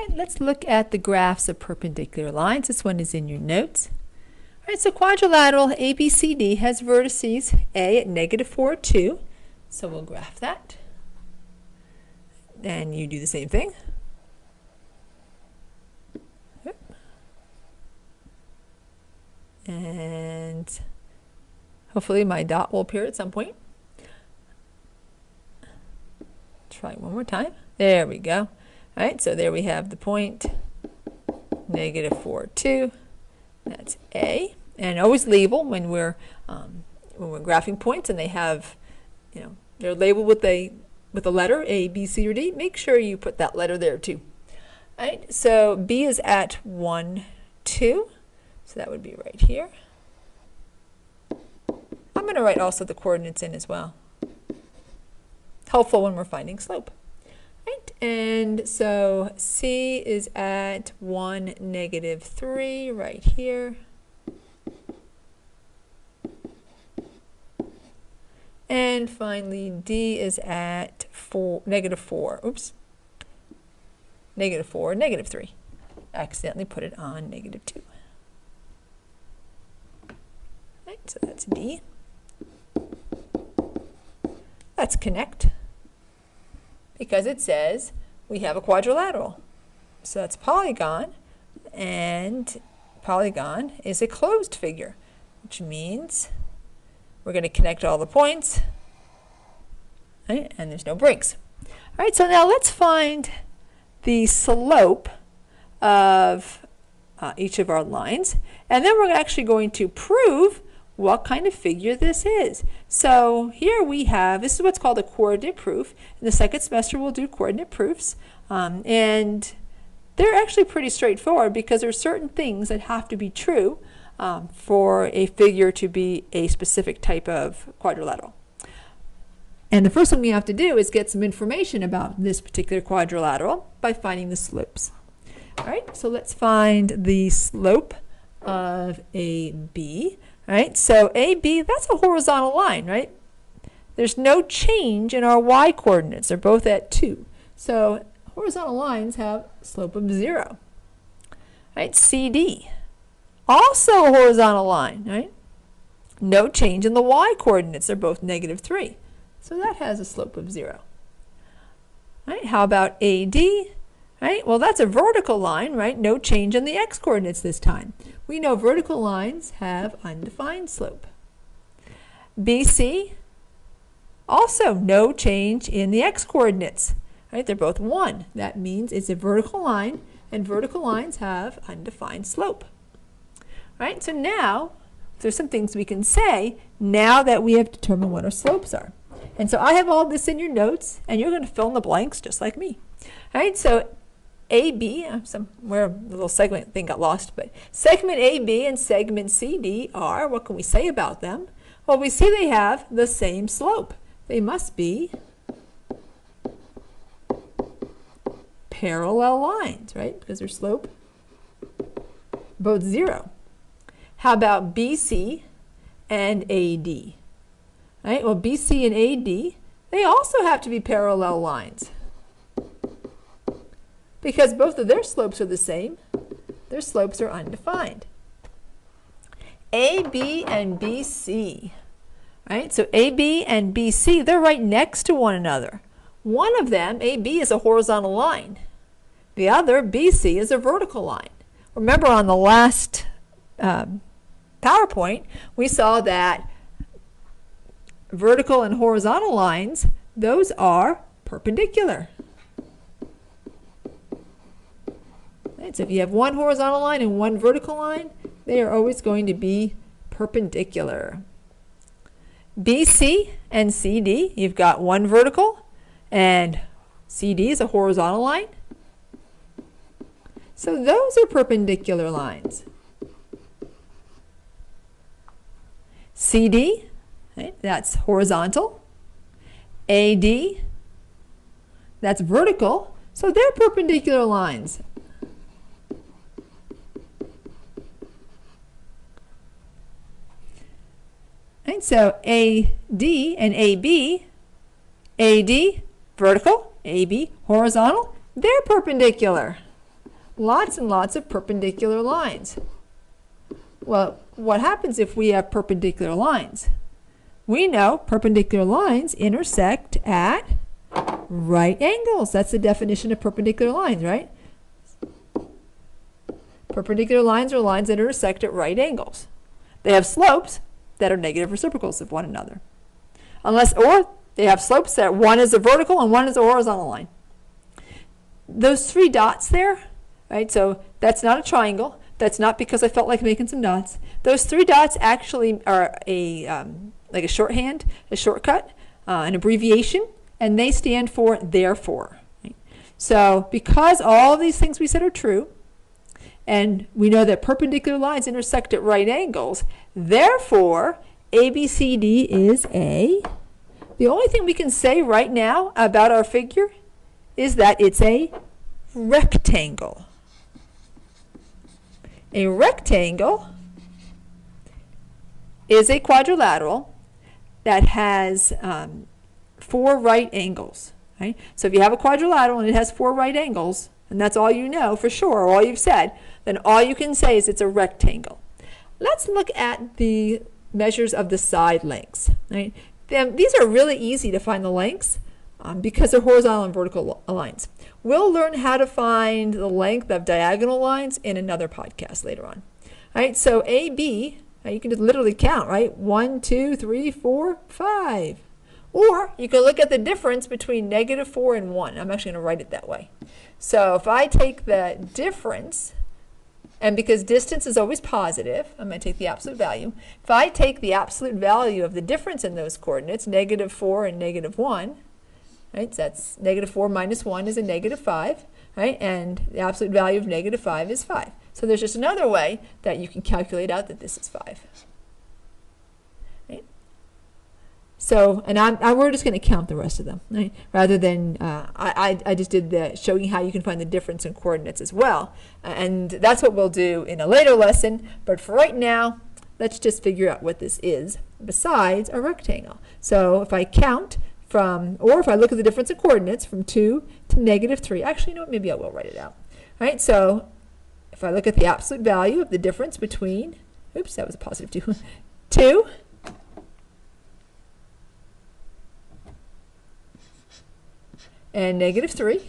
All right, let's look at the graphs of perpendicular lines. This one is in your notes. All right, so quadrilateral ABCD has vertices A at -4, 2. So we'll graph that. And you do the same thing. And hopefully my dot will appear at some point. Try one more time. There we go. All right, so there we have the point, -4, 2. That's A. And always label when we're graphing points and they have, they're labeled with a letter A, B, C, or D. Make sure you put that letter there too. All right, so B is at 1, 2. So that would be right here. I'm going to write also the coordinates in as well. Helpful when we're finding slope. Right, and so C is at 1, -3 right here. And finally D is at -4. Oops. -4, -3. I accidentally put it on -2. Right, so that's D. Let's connect, because it says we have a quadrilateral. So that's polygon, and polygon is a closed figure, which means we're going to connect all the points, right? And there's no breaks. All right, so now let's find the slope of each of our lines, and then we're actually going to prove what kind of figure this is. So here we have, this is what's called a coordinate proof. In the second semester we'll do coordinate proofs, and they're actually pretty straightforward because there are certain things that have to be true for a figure to be a specific type of quadrilateral. And the first thing we have to do is get some information about this particular quadrilateral by finding the slopes. All right, so let's find the slope of AB. All right, so AB, that's a horizontal line, right? There's no change in our y coordinates. They're both at 2. So horizontal lines have a slope of 0. Right, CD, also a horizontal line, right? No change in the y coordinates. They're both -3. So that has a slope of 0. Right, how about AD? Right, well, that's a vertical line, right? No change in the x coordinates this time. We know vertical lines have undefined slope. BC, also no change in the x coordinates. Right, they're both 1. That means it's a vertical line, and vertical lines have undefined slope. Right, so now there's some things we can say now that we have determined what our slopes are. And so I have all this in your notes, and you're going to fill in the blanks just like me. All right, so AB, somewhere the little segment thing got lost, but segment AB and segment CD are, what can we say about them? Well, we see they have the same slope. They must be parallel lines, right? Because their slope both 0. How about BC and AD? Right? Well, BC and AD, they also have to be parallel lines, because both of their slopes are the same. Their slopes are undefined. AB and BC, right? So AB and BC, they're right next to one another. One of them, AB, is a horizontal line. The other, BC, is a vertical line. Remember on the last PowerPoint, we saw that vertical and horizontal lines, those are perpendicular. So if you have one horizontal line and one vertical line, they are always going to be perpendicular. BC and CD, you've got one vertical, and CD is a horizontal line. So those are perpendicular lines. CD, right, that's horizontal. AD, that's vertical. So they're perpendicular lines. Right, so AD and AB, AD vertical, AB horizontal, they're perpendicular. lots and lots of perpendicular lines. Well, what happens if we have perpendicular lines? We know perpendicular lines intersect at right angles. That's the definition of perpendicular lines, right? Perpendicular lines are lines that intersect at right angles. They have slopes that are negative reciprocals of one another. Or they have slopes that one is a vertical and one is a horizontal line. Those three dots there, right? So that's not a triangle. That's not because I felt like making some dots. Those three dots actually are like a shorthand, a shortcut, an abbreviation, and they stand for therefore. Right? So because all of these things we said are true, and we know that perpendicular lines intersect at right angles, therefore ABCD is a. The only thing we can say right now about our figure is that it's a rectangle. A rectangle is a quadrilateral that has 4 right angles. Right? So if you have a quadrilateral and it has 4 right angles, and that's all you know for sure, or all you've said, then all you can say is it's a rectangle. Let's look at the measures of the side lengths. Right? These are really easy to find the lengths because they're horizontal and vertical lines. We'll learn how to find the length of diagonal lines in another podcast later on. All right, so AB, you can just literally count, right? 1, 2, 3, 4, 5. Or you can look at the difference between -4 and 1. I'm actually going to write it that way. So if I take the difference, and because distance is always positive, I'm going to take the absolute value. If I take the absolute value of the difference in those coordinates, -4 and -1, right? So that's -4 minus 1 is a -5, right? And the absolute value of -5 is 5. So there's just another way that you can calculate out that this is 5. Right? So, and we're just going to count the rest of them, right? Rather than, I just did the showing how you can find the difference in coordinates as well. And that's what we'll do in a later lesson. But for right now, let's just figure out what this is besides a rectangle. So if I count or if I look at the difference in coordinates from 2 to -3, actually, you know what, maybe I will write it out. All right, so if I look at the absolute value of the difference between, oops, that was a positive 2, 2 and -3,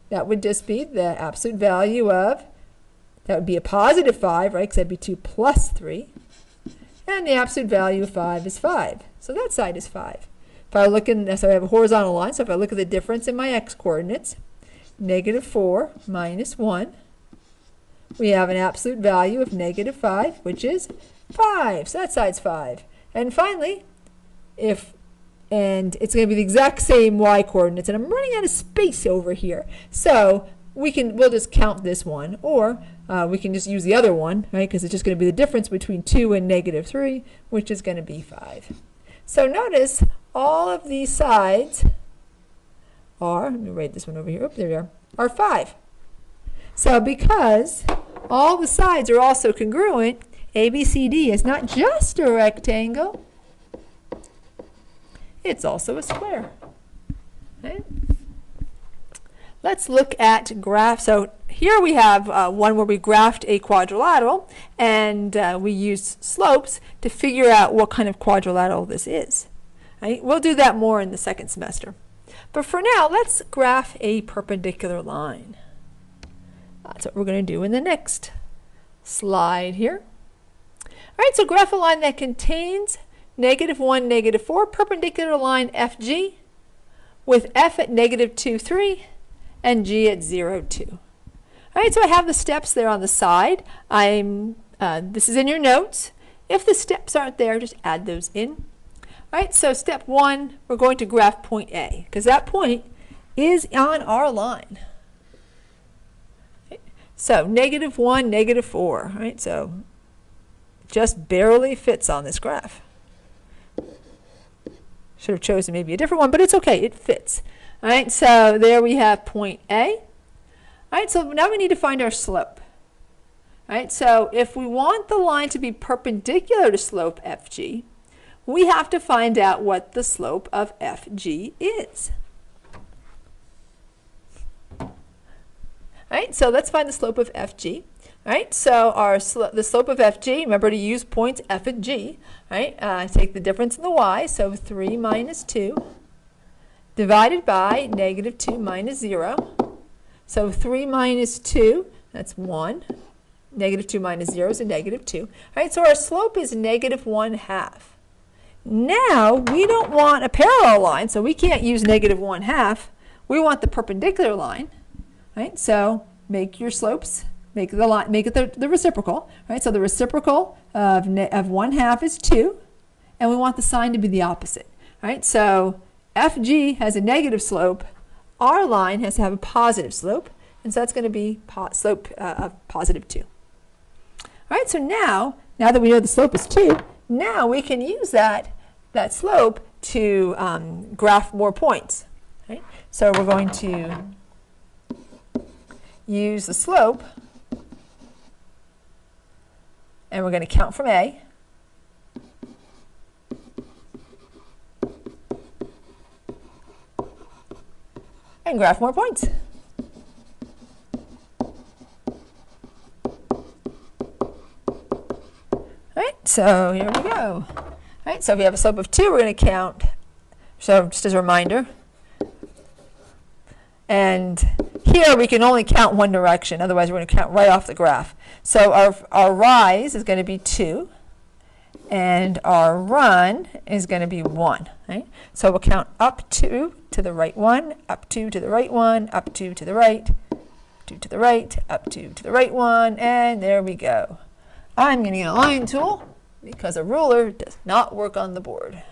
that would just be the absolute value of, that would be a positive 5, right, because that'd be 2 plus 3. And the absolute value of 5 is 5. So that side is 5. If I look so I have a horizontal line, so if I look at the difference in my x-coordinates, -4 minus 1, we have an absolute value of -5, which is 5. So that side's 5. And finally, and it's going to be the exact same y-coordinates, and I'm running out of space over here. So we'll just count this one, or we can just use the other one, right? Because it's just going to be the difference between 2 and -3, which is going to be 5. So notice all of these sides let me write this one over here. There we are 5. So because all the sides are also congruent, ABCD is not just a rectangle, it's also a square. Okay? Let's look at graph. So here we have one where we graphed a quadrilateral, and we used slopes to figure out what kind of quadrilateral this is. Right? We'll do that more in the second semester. But for now, let's graph a perpendicular line. That's what we're going to do in the next slide here. All right, so graph a line that contains -1, -4, perpendicular line FG with F at -2, 3, and G at 0, 2. All right, so I have the steps there on the side. This is in your notes. If the steps aren't there, just add those in. All right, so step 1, we're going to graph point A, because that point is on our line. Okay. So -1, -4, right? So just barely fits on this graph. Should have chosen maybe a different one, but it's okay, it fits. All right, so there we have point A. All right, so now we need to find our slope. All right, so if we want the line to be perpendicular to slope FG, we have to find out what the slope of FG is. right? So let's find the slope of FG. Right, so the slope of FG, remember to use points F and G, right? Take the difference in the y, so 3 minus 2, divided by negative 2 minus 0. So 3 minus 2, that's 1. Negative 2 minus 0 is a negative 2. All right, so our slope is negative 1/2. Now, we don't want a parallel line, so we can't use negative 1/2. We want the perpendicular line, right? So make your slopes. Make the line, make it the reciprocal, right? So the reciprocal of 1/2 is 2, and we want the sign to be the opposite, right? So FG has a negative slope. Our line has to have a positive slope, and so that's going to be slope of positive 2. All right, so now that we know the slope is 2, now we can use that slope to graph more points, right? So we're going to use the slope, and we're going to count from A. And graph more points. All right, so here we go. All right, so if we have a slope of 2, we're going to count. So just as a reminder. And here we can only count one direction, otherwise we're going to count right off the graph. So our rise is going to be 2, and our run is going to be 1. Right? So we'll count up 2 to the right 1, up 2 to the right 1, up 2 to the right, 2 to the right, up 2 to the right 1, and there we go. I'm going to get a line tool because a ruler does not work on the board.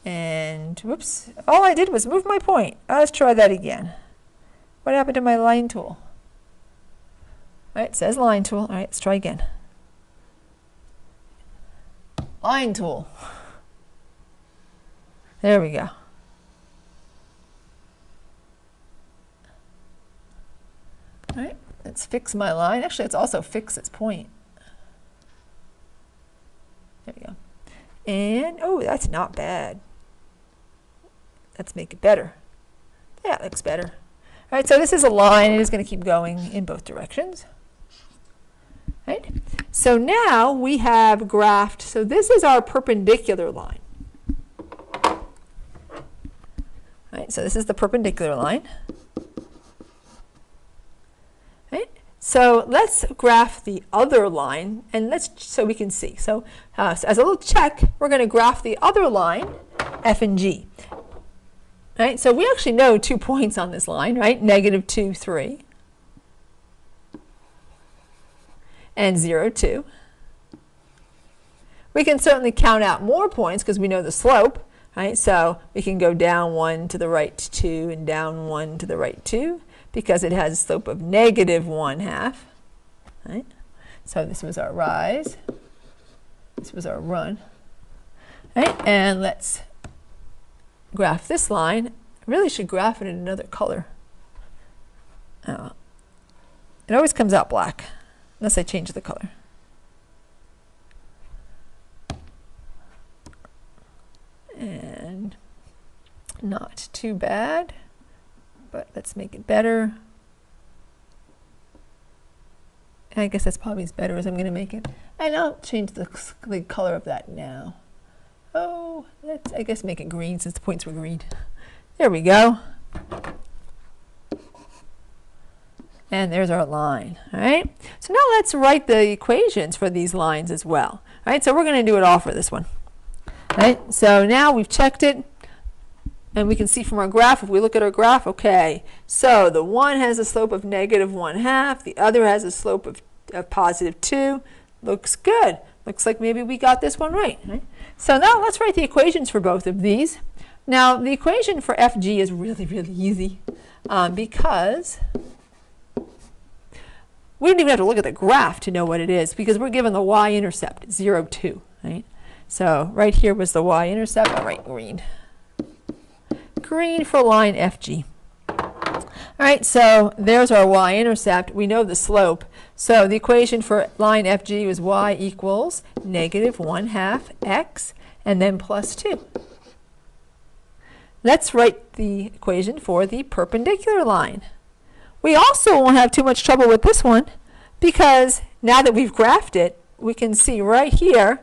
And whoops, all I did was move my point. Let's try that again. What happened to my line tool? All right, it says line tool. All right, let's try again. Line tool. There we go. All right, let's fix my line. Actually, let's also fix its point. There we go. And, oh, that's not bad. Let's make it better. Yeah, it looks better. All right, so this is a line. It is going to keep going in both directions. Right? So now we have graphed. So this is our perpendicular line. Right? So this is the perpendicular line. Right? So let's graph the other line, and so we can see. So as a little check, we're going to graph the other line, F and G. Right? So we actually know 2 points on this line, right? Negative 2, 3. And 0, 2. We can certainly count out more points because we know the slope, right? So we can go down 1 to the right 2 and down 1 to the right 2 because it has a slope of negative 1/2. Right? So this was our rise. This was our run. Right? And let's graph this line. I really should graph it in another color. It always comes out black unless I change the color. And not too bad, but let's make it better. And I guess that's probably as better as I'm going to make it. And I'll change the color of that now. Oh, let's, I guess, make it green since the points were green. There we go. And there's our line. All right. So now let's write the equations for these lines as well. All right. So we're going to do it all for this one. All right. So now we've checked it, and we can see from our graph. If we look at our graph, okay. So the one has a slope of negative 1/2. The other has a slope of positive 2. Looks good. Looks like maybe we got this one right. So now let's write the equations for both of these. Now the equation for FG is really, really easy because we don't even have to look at the graph to know what it is because we're given the y-intercept, 0, 2. Right? So right here was the y-intercept. I'll write green. Green for line FG. All right, so there's our y-intercept. We know the slope. So the equation for line FG was y equals negative 1/2 x and then plus 2. Let's write the equation for the perpendicular line. We also won't have too much trouble with this one because now that we've graphed it, we can see right here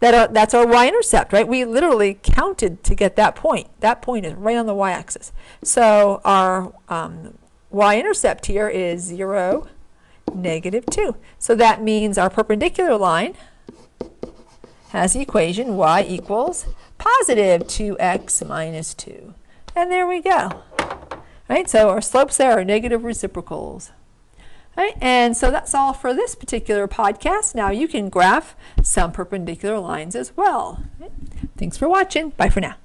that that's our y-intercept, right? We literally counted to get that point. That point is right on the y-axis. So our y-intercept here is 0, -2. So that means our perpendicular line has the equation y equals positive 2x minus 2. And there we go. Right? So our slopes there are negative reciprocals. Right? And so that's all for this particular podcast. Now you can graph some perpendicular lines as well. Right? Thanks for watching. Bye for now.